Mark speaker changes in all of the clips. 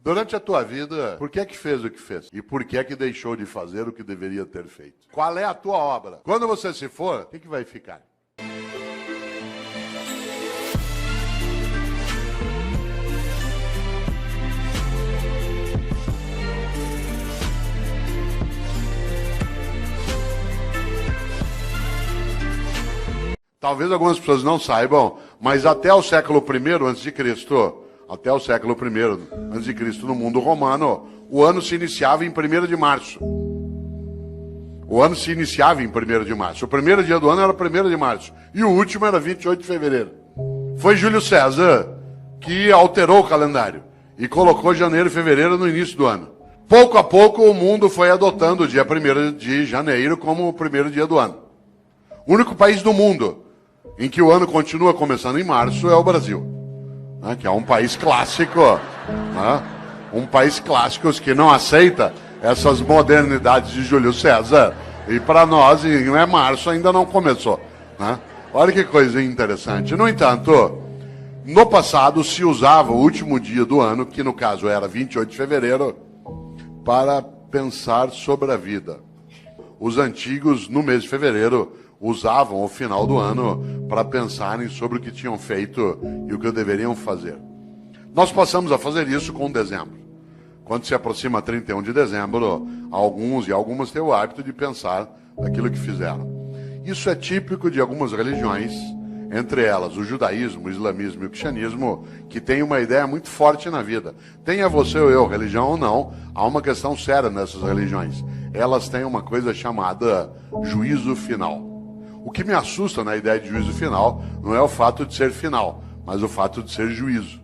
Speaker 1: Durante a tua vida, por que é que fez o que fez? E por que é que deixou de fazer o que deveria ter feito? Qual é a tua obra? Quando você se for, o que vai ficar? Talvez algumas pessoas não saibam, mas até o século I a.C., até o século I a.C., no mundo romano, o ano se iniciava em 1º de março. O ano se iniciava em 1º de março. O primeiro dia do ano era 1º de março. E o último era 28 de fevereiro. Foi Júlio César que alterou o calendário e colocou janeiro e fevereiro no início do ano. Pouco a pouco o mundo foi adotando o dia 1º de janeiro como o primeiro dia do ano. O único país do mundo em que o ano continua começando em março é o Brasil, né, que é um país clássico, né, um país clássico que não aceita essas modernidades de Júlio César, e para nós, não é março, ainda não começou, né? Olha que coisa interessante. No entanto, no passado se usava o último dia do ano, que no caso era 28 de fevereiro, para pensar sobre a vida. Os antigos, no mês de fevereiro, usavam o final do ano para pensarem sobre o que tinham feito e o que deveriam fazer. Nós passamos a fazer isso com dezembro. Quando se aproxima 31 de dezembro, alguns e algumas têm o hábito de pensar naquilo que fizeram. Isso é típico de algumas religiões, entre elas o judaísmo, o islamismo e o cristianismo, que tem uma ideia muito forte na vida. Tenha você ou eu religião ou não, há uma questão séria nessas religiões. Elas têm uma coisa chamada juízo final. O que me assusta na ideia de juízo final não é o fato de ser final, mas o fato de ser juízo.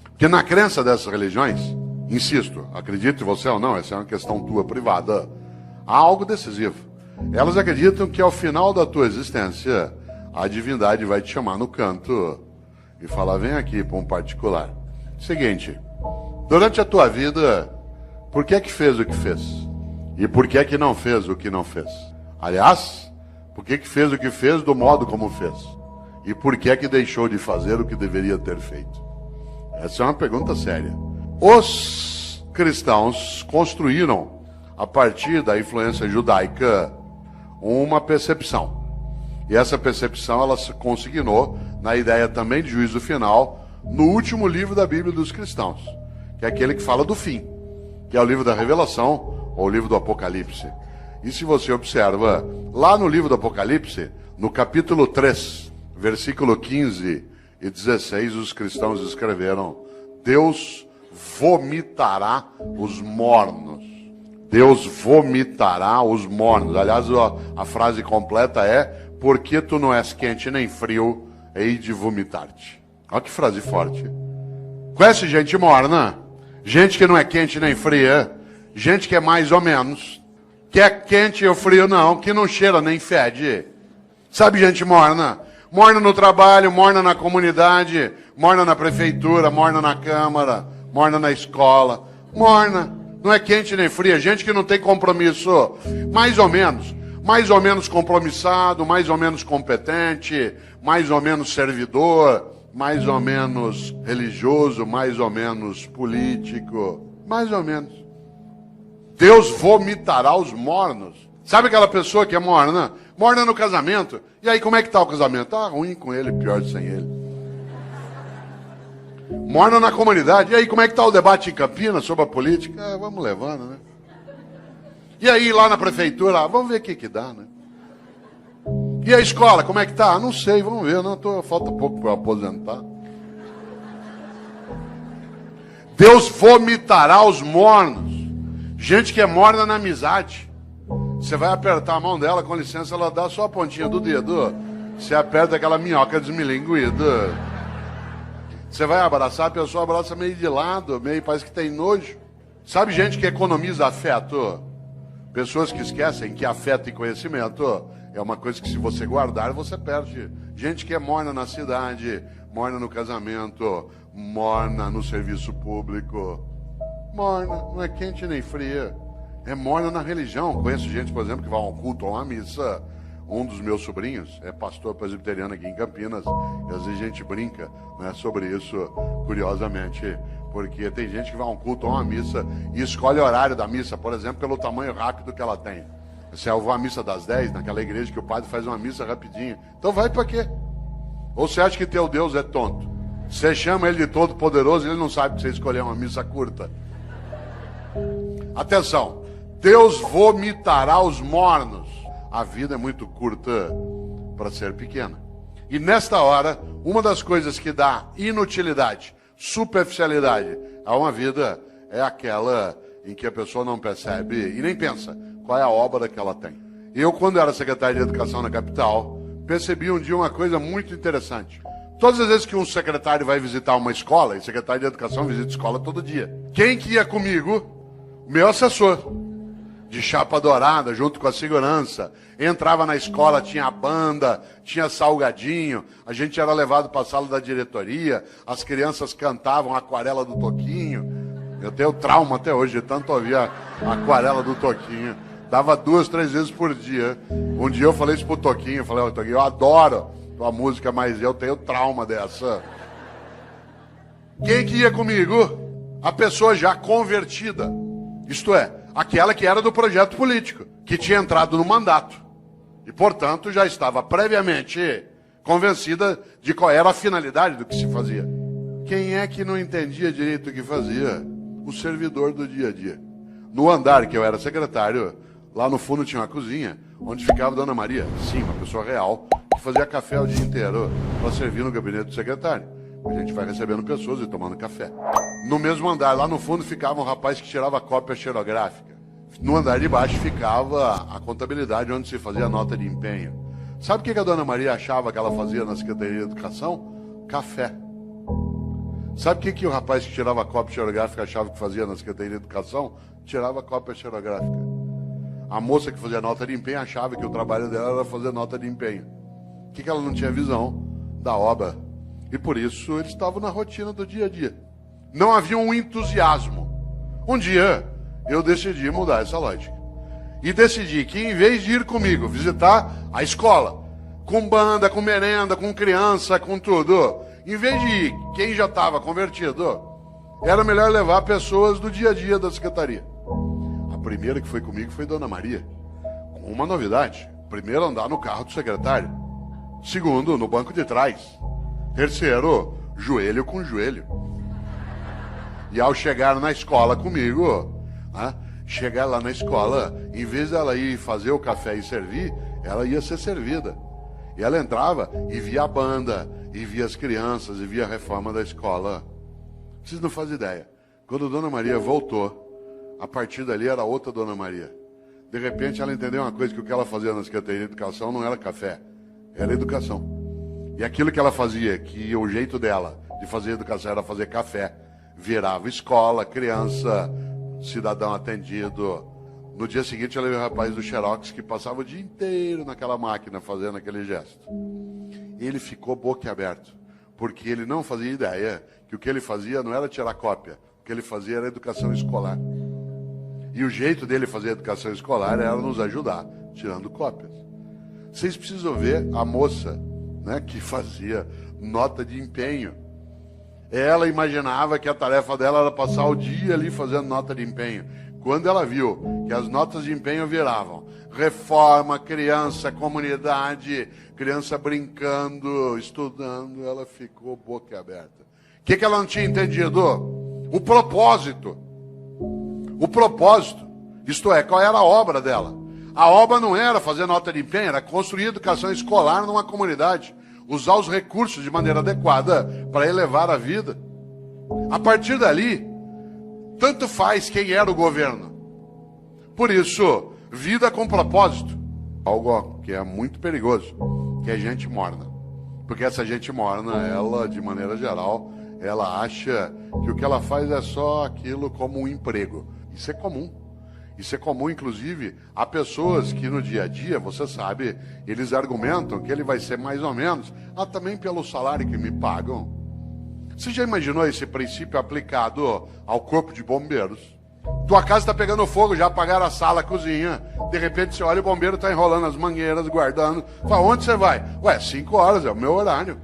Speaker 1: Porque na crença dessas religiões, insisto, acredite você ou não, essa é uma questão tua privada, há algo decisivo. Elas acreditam que ao final da tua existência, a divindade vai te chamar no canto e falar, vem aqui para um particular. Seguinte, durante a tua vida, por que é que fez o que fez? E por que é que não fez o que não fez? Aliás, por que fez o que fez do modo como fez? E por que é que deixou de fazer o que deveria ter feito? Essa é uma pergunta séria. Os cristãos construíram, a partir da influência judaica, uma percepção. E essa percepção ela se consignou na ideia também de juízo final no último livro da Bíblia dos cristãos, que é aquele que fala do fim, que é o livro da Revelação ou o livro do Apocalipse. E se você observa, lá no livro do Apocalipse, no capítulo 3, versículo 15 e 16, os cristãos escreveram, Deus vomitará os mornos. Deus vomitará os mornos. Aliás, a frase completa é, porque tu não és quente nem frio, hei de vomitar-te. Olha que frase forte. Conhece gente morna? Gente que não é quente nem fria, gente que é mais ou menos, que é quente ou frio não, que não cheira nem fede. Sabe gente morna? Morna no trabalho, morna na comunidade, morna na prefeitura, morna na câmara, morna na escola. Morna, não é quente nem fria, gente que não tem compromisso. Mais ou menos compromissado, mais ou menos competente, mais ou menos servidor, mais ou menos religioso, mais ou menos político, mais ou menos. Deus vomitará os mornos. Sabe aquela pessoa que é morna? Morna no casamento. E aí, como é que está o casamento? Ah, ruim com ele, pior sem ele. Morna na comunidade. E aí, como é que está o debate em Campinas sobre a política? Ah, vamos levando, né? E aí, lá na prefeitura, vamos ver o que dá, né? E a escola, como é que está? Não sei, vamos ver. Falta pouco para eu aposentar. Deus vomitará os mornos. Gente que é morna na amizade. Você vai apertar a mão dela, com licença, ela dá só a pontinha do dedo. Você aperta aquela minhoca desmilinguida. Você vai abraçar, a pessoa abraça meio de lado, meio parece que tem nojo. Sabe gente que economiza afeto? Pessoas que esquecem que afeto e conhecimento é uma coisa que se você guardar, você perde. Gente que é morna na cidade, morna no casamento, morna no serviço público. Morna, não é quente nem fria. É morna na religião. Conheço gente, por exemplo, que vai a um culto ou a uma missa. Um dos meus sobrinhos é pastor presbiteriano aqui em Campinas. E às vezes a gente brinca, né, sobre isso, curiosamente. Porque tem gente que vai a um culto ou a uma missa e escolhe o horário da missa, por exemplo, pelo tamanho rápido que ela tem. Se eu vou à missa das 10, naquela igreja que o padre faz uma missa rapidinho, então vai para quê? Ou você acha que teu Deus é tonto? Você chama ele de todo poderoso e ele não sabe que você escolheu uma missa curta. Atenção, Deus vomitará os mornos. A vida é muito curta para ser pequena. E nesta hora, uma das coisas que dá inutilidade, superficialidade a uma vida é aquela em que a pessoa não percebe e nem pensa qual é a obra que ela tem. Eu, quando era secretário de Educação na capital, percebi um dia uma coisa muito interessante. Todas as vezes que um secretário vai visitar uma escola, e secretário de Educação visita escola todo dia, quem que ia comigo? O meu assessor, de chapa dourada, junto com a segurança. Entrava na escola, tinha banda, tinha salgadinho, a gente era levado para a sala da diretoria, as crianças cantavam a aquarela do Toquinho. Eu tenho trauma até hoje de tanto ouvir a aquarela do Toquinho. Dava 2, 3 vezes por dia. Um dia eu falei isso pro Toquinho, eu falei, Toquinho, eu adoro tua música, mas eu tenho trauma dessa. Quem que ia comigo? A pessoa já convertida. Isto é, aquela que era do projeto político, que tinha entrado no mandato. E, portanto, já estava previamente convencida de qual era a finalidade do que se fazia. Quem é que não entendia direito o que fazia? O servidor do dia a dia. No andar que eu era secretário, lá no fundo tinha uma cozinha, onde ficava a Dona Maria, sim, uma pessoa real, que fazia café o dia inteiro para servir no gabinete do secretário. A gente vai recebendo pessoas e tomando café. No mesmo andar, lá no fundo, ficava um rapaz que tirava cópia xerográfica. No andar de baixo ficava a contabilidade, onde se fazia a nota de empenho. Sabe o que a Dona Maria achava que ela fazia na Secretaria de Educação? Café. Sabe o que o rapaz que tirava cópia xerográfica achava que fazia na Secretaria de Educação? Tirava cópia xerográfica. A moça que fazia nota de empenho achava que o trabalho dela era fazer nota de empenho. O que ela não tinha visão da obra. E por isso eles estavam na rotina do dia a dia. Não havia um entusiasmo. Um dia eu decidi mudar essa lógica. E decidi que em vez de ir comigo visitar a escola, com banda, com merenda, com criança, com tudo, em vez de ir quem já estava convertido, era melhor levar pessoas do dia a dia da secretaria. A primeira que foi comigo foi Dona Maria. Com uma novidade. Primeiro, andar no carro do secretário. Segundo, no banco de trás. Terceiro, joelho com joelho. E ao chegar na escola comigo, chegar lá na escola, em vez dela ir fazer o café e servir, ela ia ser servida. E ela entrava e via a banda, e via as crianças, e via a reforma da escola. Vocês não fazem ideia. Quando Dona Maria voltou, a partir dali era outra Dona Maria. De repente ela entendeu uma coisa, que o que ela fazia na Secretaria de Educação não era café, era educação. E aquilo que ela fazia, que o jeito dela de fazer educação era fazer café, virava escola, criança, cidadão atendido. No dia seguinte ela viu o rapaz do Xerox que passava o dia inteiro naquela máquina fazendo aquele gesto. Ele ficou boquiaberto, porque ele não fazia ideia que o que ele fazia não era tirar cópia, o que ele fazia era educação escolar. E o jeito dele fazer educação escolar era nos ajudar, tirando cópias. Vocês precisam ver a moça, que fazia nota de empenho. Ela imaginava que a tarefa dela era passar o dia ali fazendo nota de empenho. Quando ela viu que as notas de empenho viravam reforma, criança, comunidade, criança brincando, estudando, ela ficou boquiaberta. O que ela não tinha entendido? O propósito. O propósito. Isto é, qual era a obra dela? A obra não era fazer nota de empenho, era construir educação escolar numa comunidade. Usar os recursos de maneira adequada para elevar a vida. A partir dali, tanto faz quem era o governo. Por isso, vida com propósito. Algo que é muito perigoso, que é gente morna. Porque essa gente morna, ela, de maneira geral, ela acha que o que ela faz é só aquilo como um emprego. Isso é comum. Isso é comum, inclusive, a pessoas que no dia a dia, você sabe, eles argumentam que ele vai ser mais ou menos, também pelo salário que me pagam. Você já imaginou esse princípio aplicado ao corpo de bombeiros? Tua casa está pegando fogo, já apagaram a sala, a cozinha. De repente você olha e o bombeiro está enrolando as mangueiras, guardando. Fala, onde você vai? 5 horas, é o meu horário.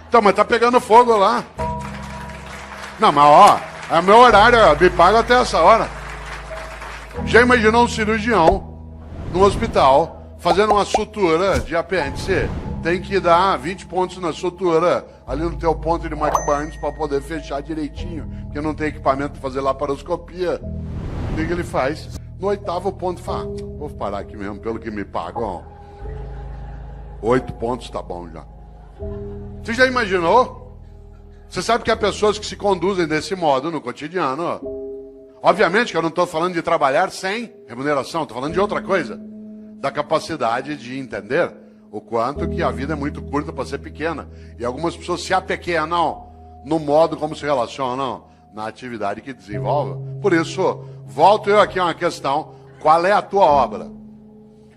Speaker 1: Então, mas está pegando fogo lá. Não, mas ó, é meu horário, me paga até essa hora. Já imaginou um cirurgião no hospital fazendo uma sutura de apêndice? Tem que dar 20 pontos na sutura, ali no teu ponto de Mike Burns, para poder fechar direitinho, porque não tem equipamento para fazer laparoscopia. O que ele faz? No 8º ponto, fala, vou parar aqui mesmo, pelo que me pagam. 8 pontos tá bom já. Você já imaginou? Você sabe que há pessoas que se conduzem desse modo no cotidiano. Obviamente que eu não estou falando de trabalhar sem remuneração, estou falando de outra coisa. Da capacidade de entender o quanto que a vida é muito curta para ser pequena. E algumas pessoas se apequenam no modo como se relacionam na atividade que desenvolvem. Por isso, volto eu aqui a uma questão. Qual é a tua obra?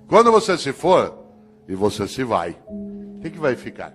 Speaker 1: Quando você se for e você se vai, o que vai ficar?